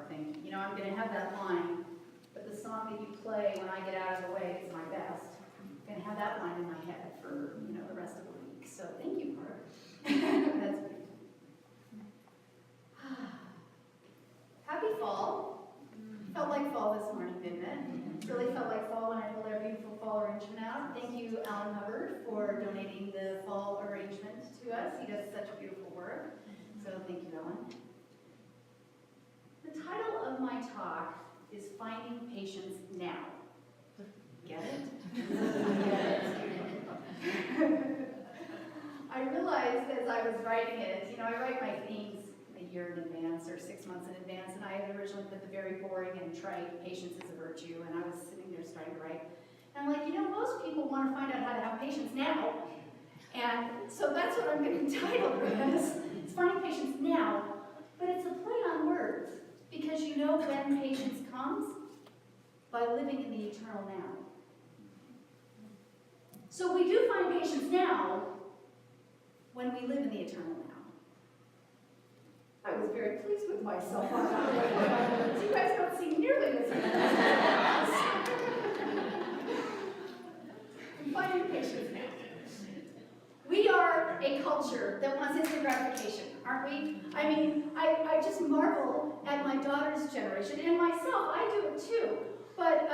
part thinking, you know, I'm going to have that line, but the song that you play when I get out of the way is my best. I'm going to have that line in my head for, you know, the rest of the week. So thank you, Mark. That's beautiful. Happy fall. Felt like fall this morning, didn't it? Really felt like fall when I pulled our beautiful fall arrangement out. Thank you, Alan Hubbard, for donating the fall arrangement to us. He does such beautiful work. So thank you, Alan. The title of my talk is Finding Patience Now. Get it? Get it? I realized as I was writing it, you know, I write my themes a year in advance or 6 months in advance, and I had originally put the very boring and trite patience is a virtue, and I was sitting there starting to write. And I'm like, you know, most people want to find out how to have patience now. And so that's what I'm going to title this. It's Finding Patience Now, but it's a play on words, because you know when patience comes? By living in the eternal now. So we do find patience now when we live in the eternal now. I was very pleased with myself on that. You guys don't seem nearly as impressed. I'm finding patience now. We are a culture that wants instant gratification, aren't we? I mean, I just marvel at my daughter's generation, and myself, I do it too. But,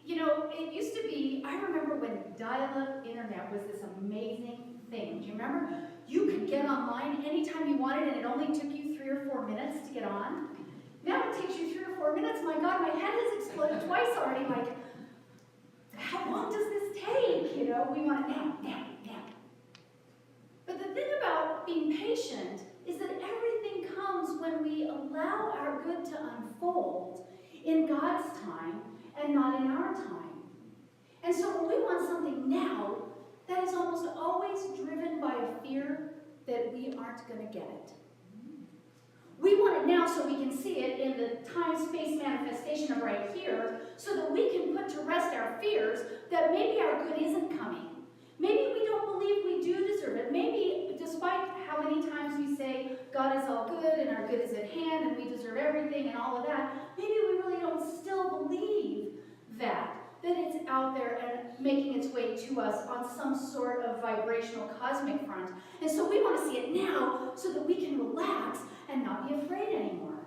you know, it used to be, I remember when dial-up internet was this amazing thing. Do you remember? You could get online anytime you wanted, and it only took you 3 or 4 minutes to get on. Now it takes you 3 or 4 minutes. My God, my head has exploded twice already. Like, how long does this take? You know, we want it now, now, now. But the thing about being patient is that everything comes when we allow our good to unfold in God's time and not in our time. And so when we want something now, that is almost always driven by a fear that we aren't going to get it. We want it now so we can see it in the time-space manifestation of right here, so that we can put to rest our fears that maybe our good isn't coming. Maybe we don't believe we do deserve it. Maybe, despite how many times we say God is all good and our good is at hand and we deserve everything and all of that, maybe we really don't still believe that it's out there and making its way to us on some sort of vibrational cosmic front. And so we want to see it now so that we can relax and not be afraid anymore.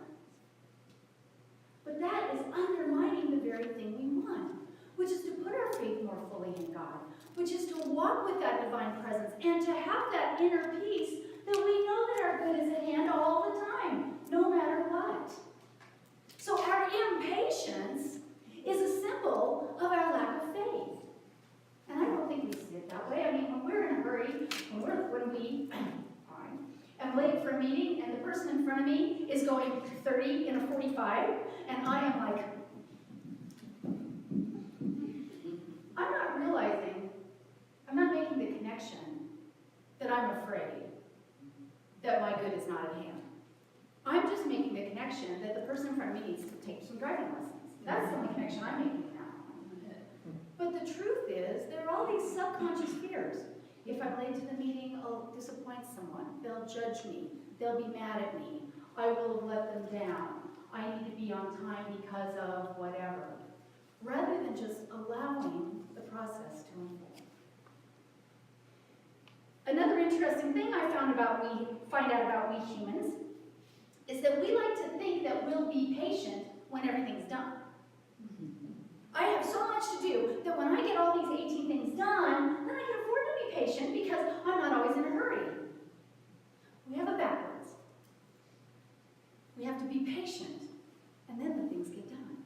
But that is undermining the very thing we want, which is to put our faith more fully in God, which is to walk with that divine presence and to have that inner peace that we know that our good is at hand all the time, no matter what. So our impatience is a symbol of our lack of faith. And I don't think we see it that way. I mean, when we're in a hurry, when we am late for a meeting and the person in front of me is going 30 in a 45, and I am like, I'm not making the connection that I'm afraid that my good is not at hand. I'm just making the connection that the person in front of me needs to take some driving lessons. That's the only connection I'm making now. But the truth is, there are all these subconscious fears. If I'm late to the meeting, I'll disappoint someone. They'll judge me. They'll be mad at me. I will have let them down. I need to be on time because of whatever. Rather than just allowing the process to unfold. Another interesting thing I find out about we humans is that we like to think that we'll be patient when everything's done. I have so much to do that when I get all these 18 things done, then I can afford to be patient because I'm not always in a hurry. We have it backwards. We have to be patient, and then the things get done.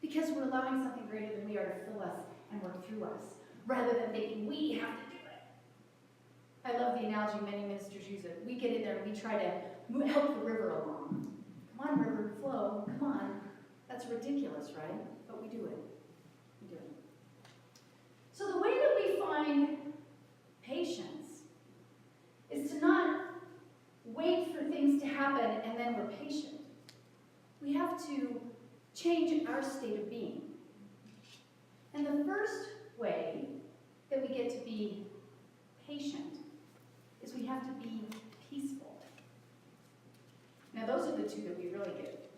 Because we're allowing something greater than we are to fill us and work through us, rather than thinking we have to do it. I love the analogy many ministers use it. We get in there and we try to help the river along. Come on, river, flow, come on. That's ridiculous, right? But we do it. We do it. So the way that we find patience is to not wait for things to happen and then we're patient. We have to change our state of being. And the first way that we get to be patient is we have to be peaceful. Now those are the two that we really get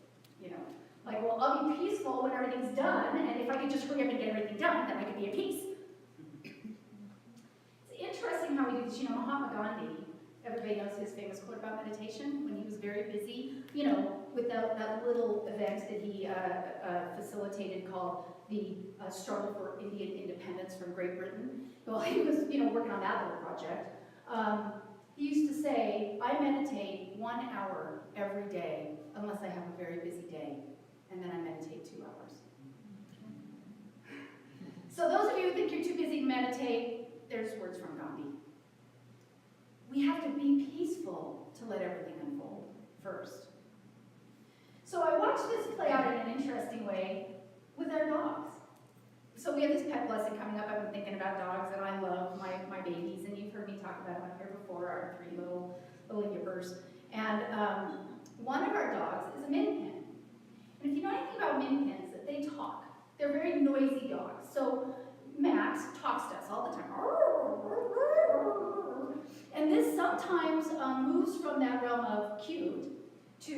you know. Like, well, I'll be peaceful when everything's done, and if I can just hurry up and get everything done, then I can be at peace. It's interesting how we do this. You know, Mahatma Gandhi, everybody knows his famous quote about meditation when he was very busy, you know, with that little event that he facilitated called the struggle for Indian independence from Great Britain. Well, he was, you know, working on that little project. He used to say, I meditate 1 hour every day, unless I have a very busy day, and then I meditate 2 hours. So those of you who think you're too busy to meditate, there's words from Gandhi. We have to be peaceful to let everything unfold first. So I watched this play out in an interesting way with our dogs. So we have this pet lesson coming up. I've been thinking about dogs, and I love my babies, and you've heard me talk about them up here before, our 3 little yippers. And one of our dogs is a min pin. And if you know anything about min pins, they talk. They're very noisy dogs. So Max talks to us all the time. And this sometimes moves from that realm of cute to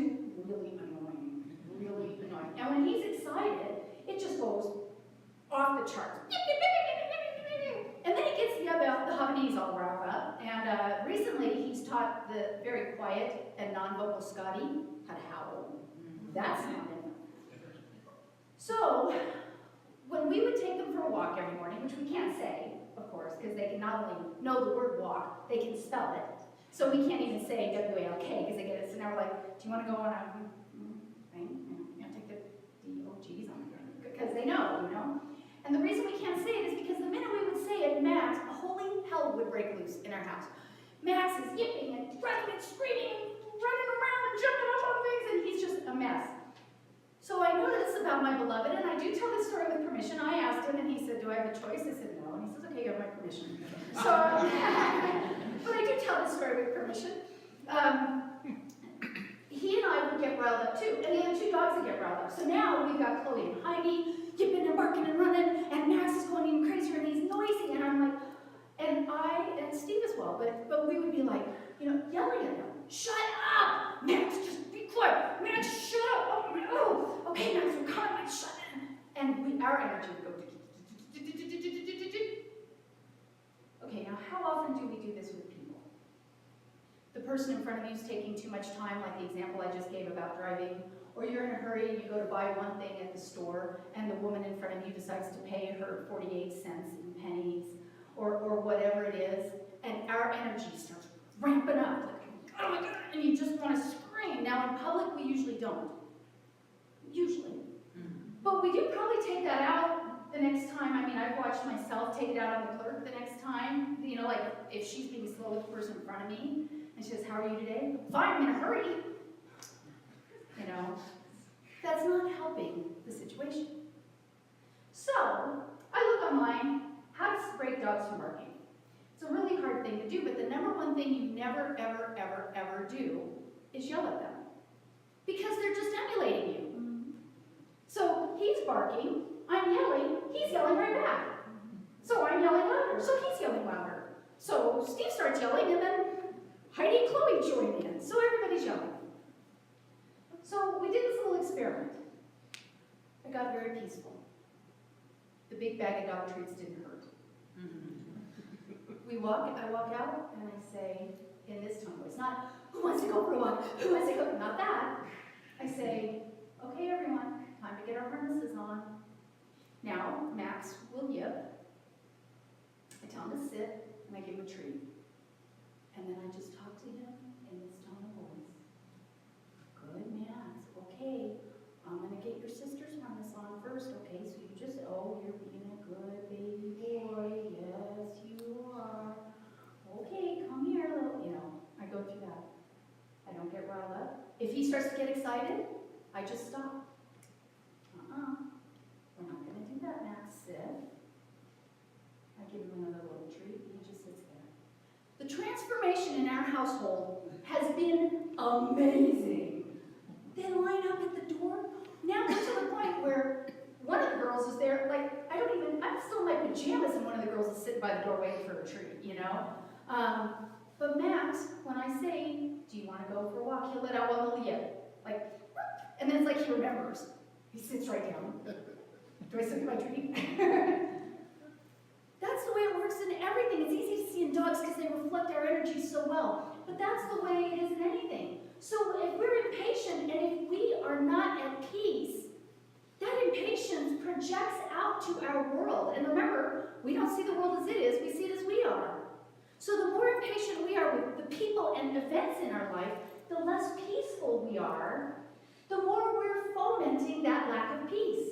really annoying, really annoying. And when he's excited, it just goes off the charts. And then he gets the Havanese all riled up. And recently, he's taught the very quiet and non-vocal Scotty how to howl. That's not him. So, when we would take them for a walk every morning, which we can't say, of course, because they can not only know the word walk, they can spell it. So we can't even say W-A-L-K because they get it. So now we're like, do you want to go on a thing? You know, take the D-O-G's on it. Because they know, you know. And the reason we can't say it is because the minute we would say it, Max, a holy hell would break loose in our house. Max is yipping and running and screaming and running around and jumping up on things, and he's just a mess. So I know this about my beloved, and I do tell this story with permission. I asked him, and he said, do I have a choice? I said, no. And he says, okay, you have my permission. So, but I do tell this story with permission. He and I would get riled up too, and the other 2 dogs would get riled up. So now we've got Chloe and Heidi yipping and barking and running, and Max is going even crazier, and he's noisy, and I'm like, and Steve as well, but we would be like, you know, yelling at him, shut up, Max, just be quiet, Max, shut up, oh, okay, Max, we're coming, Max, shut up, and our energy would go, okay, now how often do we do this with people? The person in front of you is taking too much time, like the example I just gave about driving, or you're in a hurry and you go to buy one thing at the store and the woman in front of you decides to pay her 48 cents in pennies or whatever it is, and our energy starts ramping up, like, oh my God, and you just want to scream. Now in public we usually don't. Usually. But we do probably take that out the next time. I mean, I've watched myself take it out on the clerk the next time. You know, like if she's being slow with the person in front of me, and she says, how are you today? Fine, I'm in a hurry. You know, that's not helping the situation. So, I look online, how to break dogs from barking. It's a really hard thing to do, but the number one thing you never, ever, ever, ever do is yell at them. Because they're just emulating you. So, he's barking, I'm yelling, he's yelling right back. So I'm yelling louder, so he's yelling louder. So Steve starts yelling, and then Heidi and Chloe join in, so everybody's yelling. So we did this little experiment. It got very peaceful. The big bag of dog treats didn't hurt. I walk out, and I say, in this tone voice, not, who wants to go for a walk? Who wants to go? Not that. I say, okay, everyone, time to get our harnesses on. Now, Max will yip. I tell him to sit, and I give him a treat. And then I just talk to him in this tone of voice. Good, Max. Okay, I'm going to get your sister's harness on first. Okay, so you just, oh, you're being a good baby boy. Yes, you are. Okay, come here, little, you know, I go through that. I don't get riled up. If he starts to get excited, I just stop. We're not going to do that, Max. Sit. I give him another little treat. He just sits there. The transformation in our household has been amazing. They line up at the door. Now we're to the point where one of the girls is there, like, I'm still in my pajamas and one of the girls is sitting by the door waiting for a treat, you know? But Max, when I say, do you want to go for a walk, he'll let out one little yip. Like, And then it's like he remembers. He sits right down. Do I sip my drink? That's the way it works in everything. It's easy to see in dogs because they reflect our energy so well. But that's the way it is in anything. So if we're impatient and if we are not at peace, that impatience projects out to our world. And remember, we don't see the world as it is, we see it as we are. So the more impatient we are with the people and events in our life, the less peaceful we are, the more we're fomenting that lack of peace.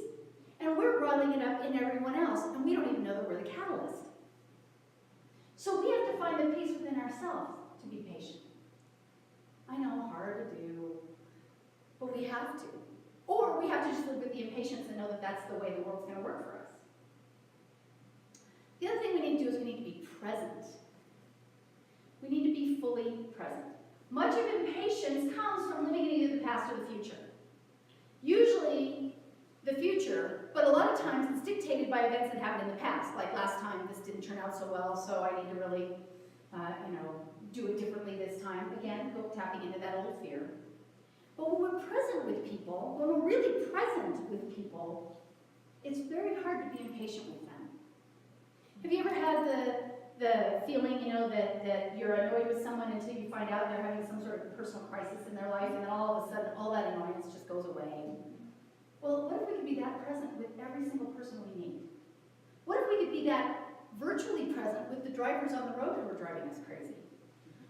And we're rolling it up in everyone else, and we don't even know that we're the catalyst. So we have to find the peace within ourselves to be patient. I know, hard to do, but we have to. Or we have to just live with the impatience and know that that's the way the world's going to work for us. The other thing we need to do is we need to be present. We need to be fully present. Much of impatience comes from living in either the past or the future. Usually the future, but a lot of times it's dictated by events that happened in the past. Like last time, this didn't turn out so well, so I need to really, do it differently this time. Again, go tapping into that old fear. But when we're present with people, when we're really present with people, it's very hard to be impatient with them. Have you ever had the feeling, that you're annoyed with someone until you find out they're having some sort of personal crisis in their life, and then all of a sudden, all that annoyance just goes away? Well, what if we could be that present with every single person we meet? What if we could be that virtually present with the drivers on the road who are driving us crazy?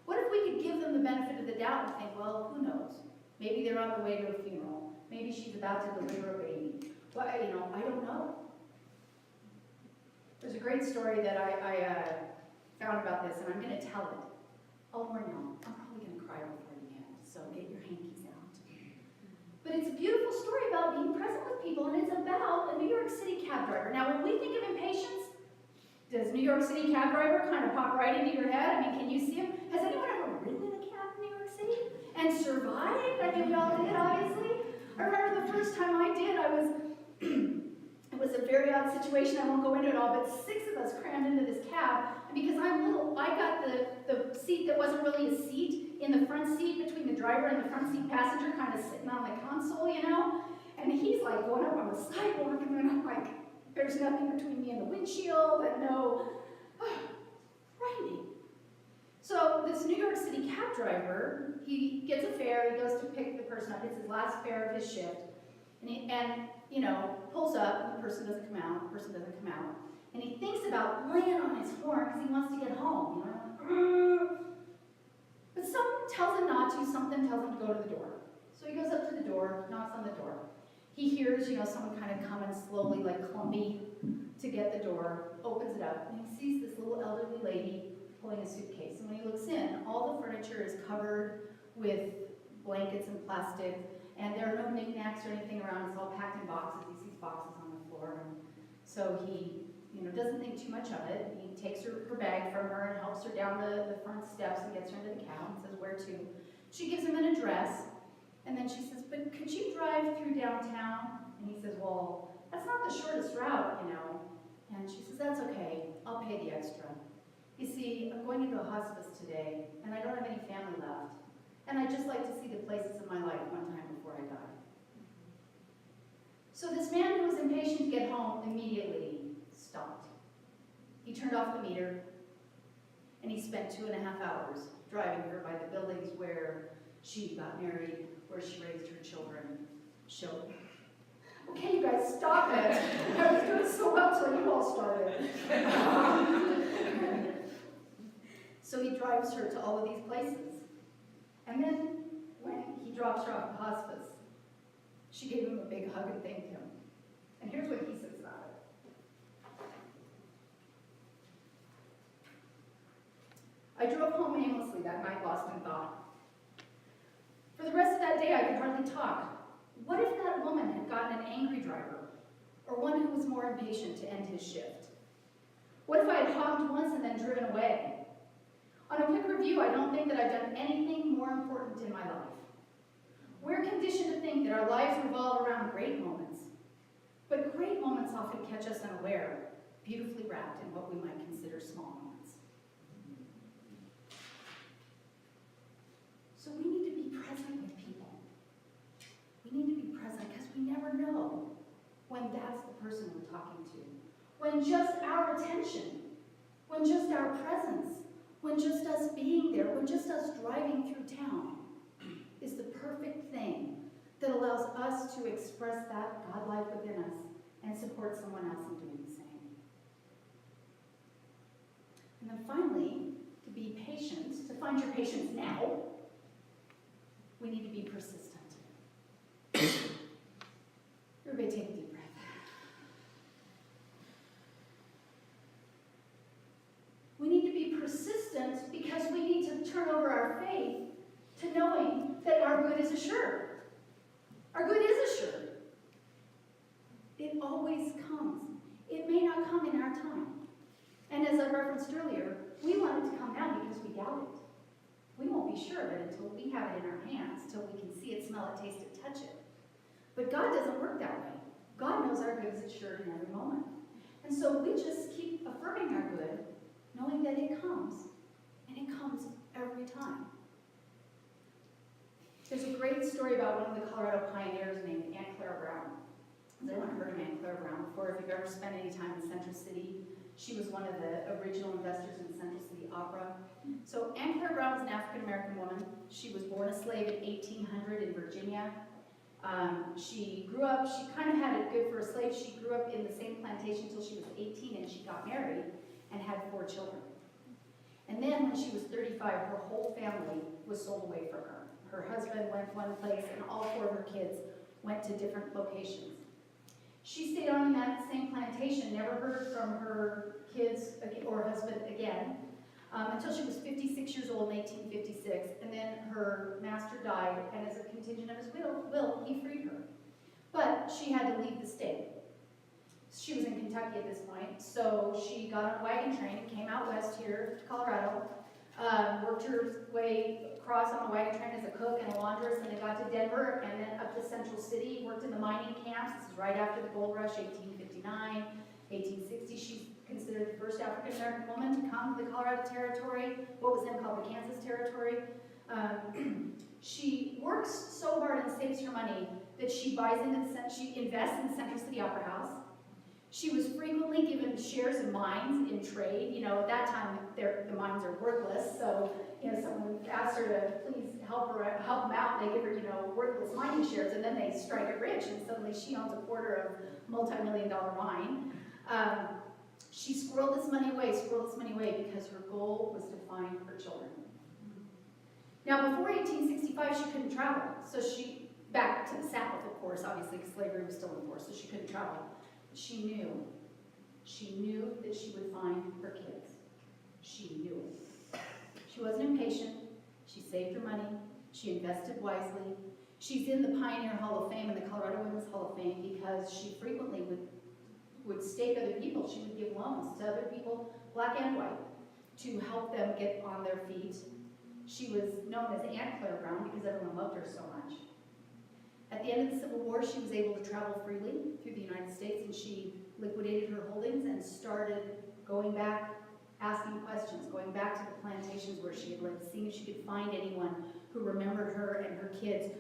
What if we could give them the benefit of the doubt and think, well, who knows? Maybe they're on the way to a funeral. Maybe she's about to deliver a baby. Well, I don't know. There's a great story that I found about this, and I'm going to tell it. I'll warn you, I'm probably going to cry before the end, so get your hankies out. But it's a beautiful story about being present with people, and it's about a New York City cab driver. Now, when we think of impatience, does New York City cab driver kind of pop right into your head? I mean, can you see him? Has anyone ever ridden in a cab in New York City and survived? I mean, we all did, obviously. I remember the first time I did, it was a very odd situation. I won't go into it all, but 6 of us crammed into this cab. And because I'm little, I got the seat that wasn't really a seat in the front seat between the driver and the front seat passenger, kind of sitting on the console, And he's like going up on the sidewalk, and then I'm like, there's nothing between me and the windshield, and no, frightening. So this New York City cab driver, he gets a fare, he goes to pick the person up. It's his last fare of his shift. And pulls up, and the person doesn't come out, And he thinks about laying on his horn because he wants to get home, But something tells him not to, something tells him to go to the door. So he goes up to the door, knocks on the door. He hears, someone kind of coming slowly, like clumpy, to get the door, opens it up, and he sees this little elderly lady pulling a suitcase. And when he looks in, all the furniture is covered with blankets and plastic, and there are no knickknacks or anything around. It's all packed in boxes. He sees boxes on the floor. And so he doesn't think too much of it. He takes her bag from her and helps her down the front steps and gets her into the cab and says, where to? She gives him an address, and then she says, but could you drive through downtown? And he says, well, that's not the shortest route, And she says, that's okay. I'll pay the extra. You see, I'm going into a hospice today, and I don't have any family left. And I'd just like to see the places in my life one time before I die. So this man who was impatient to get home immediately stopped. He turned off the meter, and he spent 2.5 hours driving her by the buildings where she got married, where she raised her children. Okay, you guys, stop it. I was doing so well till you all started. So he drives her to all of these places. And then when he drops her off at hospice, she gave him a big hug and thanked him. And here's what he says about it. I drove home aimlessly that night, lost in thought. For the rest of that day, I could hardly talk. What if that woman had gotten an angry driver, or one who was more impatient to end his shift? What if I had honked once and then driven away? On a quick review, I don't think that I've done anything more important in my life. We're conditioned to think that our lives revolve around great moments, but great moments often catch us unaware, beautifully wrapped in what we might consider small moments. So we need to be present with people. We need to be never know when that's the person we're talking to. When just our attention, when just our presence, when just us being there, when just us driving through town is the perfect thing that allows us to express that God life within us and support someone else in doing the same. And then finally, to be patient, to find your patience now, we need to be persistent. Everybody take a deep breath. We need to be persistent because we need to turn over our faith to knowing that our good is assured. Our good is assured. It always comes. It may not come in our time. And as I referenced earlier, we want it to come now because we doubt it. We won't be sure of it until we have it in our hands, till we can see it, smell it, taste it, touch it. But God doesn't work that way. God knows our good is assured in every moment. And so we just keep affirming our good, knowing that it comes, and it comes every time. There's a great story about one of the Colorado pioneers named Aunt Clara Brown. Has anyone heard of Aunt Clara Brown before? If you've ever spent any time in Central City, she was one of the original investors in the Central City Opera. So Aunt Clara Brown was an African-American woman. She was born a slave in 1800 in Virginia. She grew up, she kind of had it good for a slave. She grew up in the same plantation until she was 18, and she got married and had 4 children. And then when she was 35, her whole family was sold away from her. Her husband went one place, and all 4 of her kids went to different locations. She stayed on in that same plantation, never heard from her kids or husband again, until she was 56 years old in 1856, and then her master died, and as a contingent of his will, he freed her. But she had to leave the state. She was in Kentucky at this point, so she got on a wagon train, came out west here to Colorado, worked her way across on a wagon train as a cook and a laundress, and then got to Denver, and then up to Central City, worked in the mining camps. This is right after the gold rush, 1859, 1860. She's considered the first African-American woman to come to the Colorado Territory, what was then called the Kansas Territory. She works so hard and saves her money that she she invests in the Central City Opera House. She was frequently given shares of mines in trade. You know, at that time, the mines are worthless, so, you know, someone asked her to please help them out, and they give her, you know, worthless mining shares, and then they strike it rich, and suddenly she owns a quarter of a multi-million-dollar mine. She squirreled this money away because her goal was to find her children. Now, before 1865, she couldn't travel, so back to the South, of course, obviously, because slavery was still in force, so she couldn't travel. She knew that she would find her kids. She knew it. She wasn't impatient. She saved her money. She invested wisely. She's in the Pioneer Hall of Fame and the Colorado Women's Hall of Fame because she frequently would stake other people. She would give loans to other people, black and white, to help them get on their feet. She was known as Aunt Clara Brown because everyone loved her so much. At the end of the Civil War, she was able to travel freely through the United States, and she liquidated her holdings and started going back, asking questions, going back to the plantations where she had lived, seeing if she could find anyone who remembered her and her kids.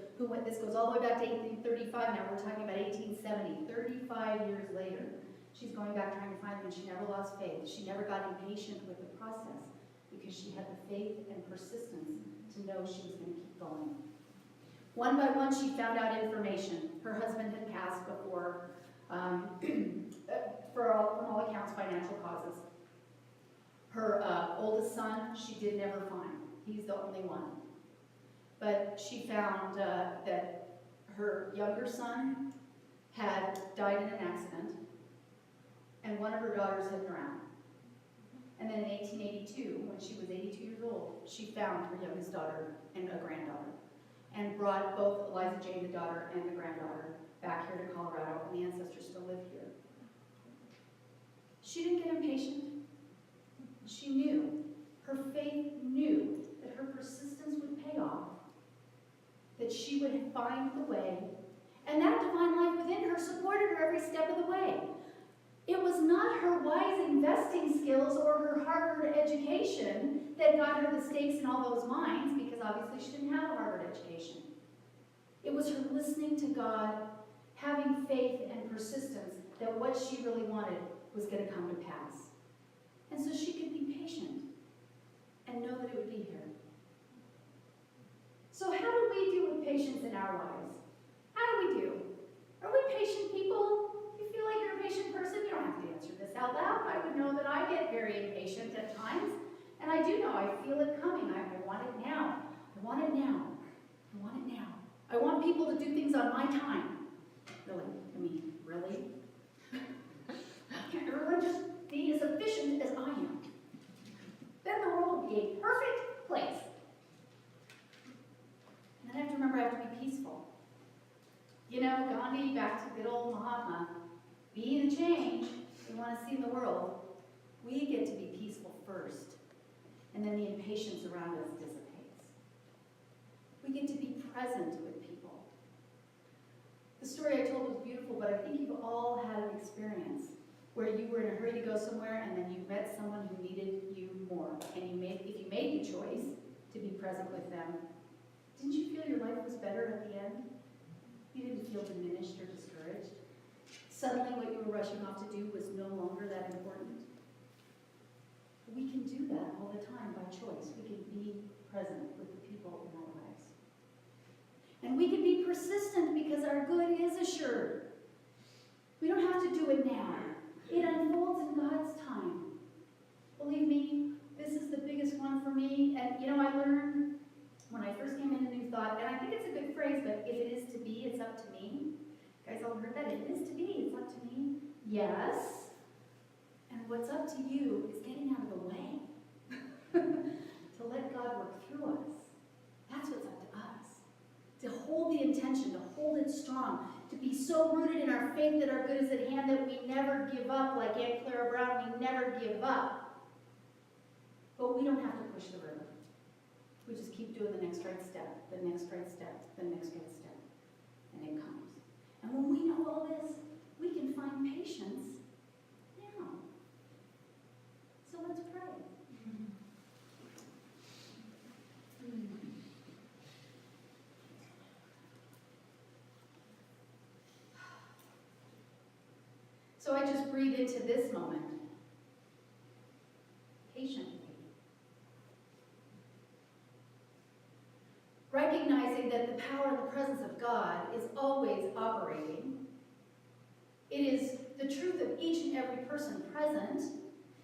This goes all the way back to 1835. Now we're talking about 1870, 35 years later. She's going back trying to find them, and she never lost faith. She never got impatient with the process because she had the faith and persistence to know she was going to keep going. One by one, she found out information. Her husband had passed before, for all accounts, financial causes. Her oldest son, she did never find. He's the only one. But she found that her younger son had died in an accident, and one of her daughters had drowned. And then in 1882, when she was 82 years old, she found her youngest daughter and a granddaughter, and brought both Eliza Jane, the daughter, and the granddaughter back here to Colorado, and the ancestors still live here. She didn't get impatient. She knew, her faith knew that her persistence would pay off, that she would find the way, and that divine life within her supported her every step of the way. It was not her wise investing skills or her Harvard education that got her the stakes in all those mines, because obviously she didn't have a Harvard education. It was her listening to God, having faith and persistence that what she really wanted was going to come to pass. And so she could be patient and know that it would be here. So how do we do with patience in our lives? How do we do? Are we patient people? If you feel like you're a patient person, you don't have to answer this out loud. I would know that I get very impatient at times. And I do know, I feel it coming. I want it now. I want it now. I want it now. I want people to do things on my time. Really? Can't everyone just be as efficient as I am? Then the world will be a perfect place. And then I have to remember I have to be peaceful. You know, Gandhi, back to good old Mahatma, be the change we want to see in the world. We get to be peaceful first, and then the impatience around us dissipates. We get to be present with people. The story I told was beautiful, but I think you've all had an experience where you were in a hurry to go somewhere and then you met someone who needed you more. And if you made the choice to be present with them, didn't you feel your life was better at the end? You didn't feel diminished or discouraged. Suddenly what you were rushing off to do was no longer that important. We can do that all the time by choice. We can be present with the people in our lives. And we can be persistent because our good is assured. We don't have to do it now. It unfolds in God's time. Believe me, this is the biggest one for me. And you know, I learned when I first came into New Thought, and I think it's a good phrase, but if it is to be, it's up to me. You guys all heard that? It is to be, it's up to me. Yes. And what's up to you is getting out of the way. To let God work through us. That's what's up to us. To hold the intention, to hold it strong, to be so rooted in our faith that our good is at hand that we never give up, like Aunt Clara Brown, we never give up. But we don't have to push the river. We just keep doing the next right step, the next right step, the next right step, and it comes. And when we know all this, we can find patience now. So let's pray. So I just breathe into this moment, patiently. Recognizing that the power and the presence of God is always operating. It is the truth of each and every person present.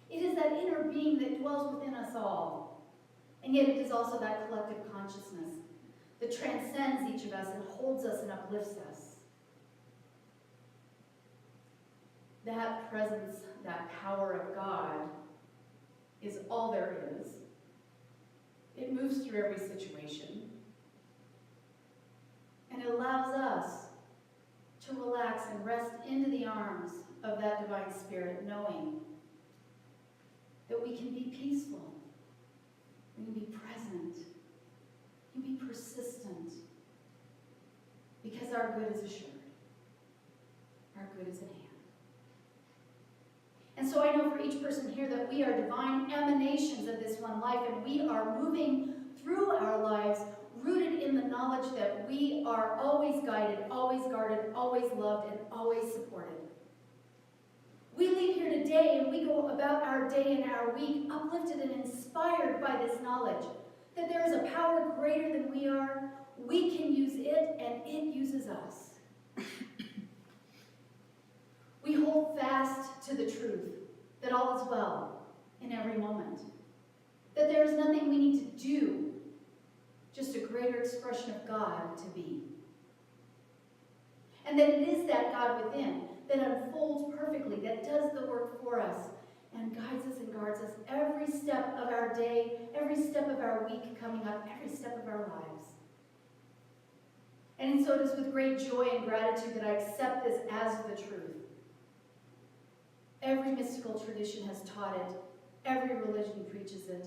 It is that inner being that dwells within us all. And yet it is also that collective consciousness that transcends each of us and holds us and uplifts us. That presence, that power of God is all there is. It moves through every situation. And it allows us to relax and rest into the arms of that divine spirit, knowing that we can be peaceful, we can be present, we can be persistent, because our good is assured. Our good is at hand. And so I know for each person here that we are divine emanations of this one life, and we are moving through our lives rooted in the knowledge that we are always guided, always guarded, always loved, and always supported. We leave here today and we go about our day and our week uplifted and inspired by this knowledge that there is a power greater than we are. We can use it and it uses us. We hold fast to the truth that all is well in every moment. That there is nothing we need to do, just a greater expression of God to be. And that it is that God within that unfolds perfectly, that does the work for us and guides us and guards us every step of our day, every step of our week coming up, every step of our lives. And so it is with great joy and gratitude that I accept this as the truth. Every mystical tradition has taught it, every religion preaches it,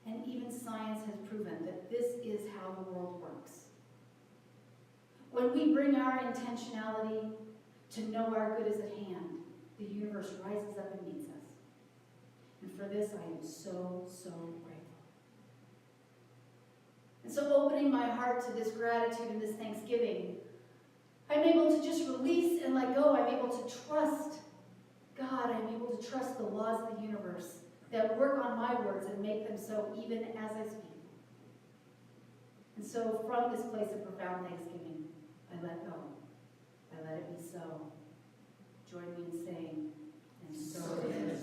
and even science has proven that this is how the world works. When we bring our intentionality to know our good is at hand, the universe rises up and meets us. And for this, I am so, so grateful. And so opening my heart to this gratitude and this thanksgiving, I'm able to just release and let go. I'm able to trust God. I'm able to trust the laws of the universe that work on my words and make them so even as I speak. And so from this place of profound thanksgiving, I let go. I let it be so. Join me in saying, and so it is.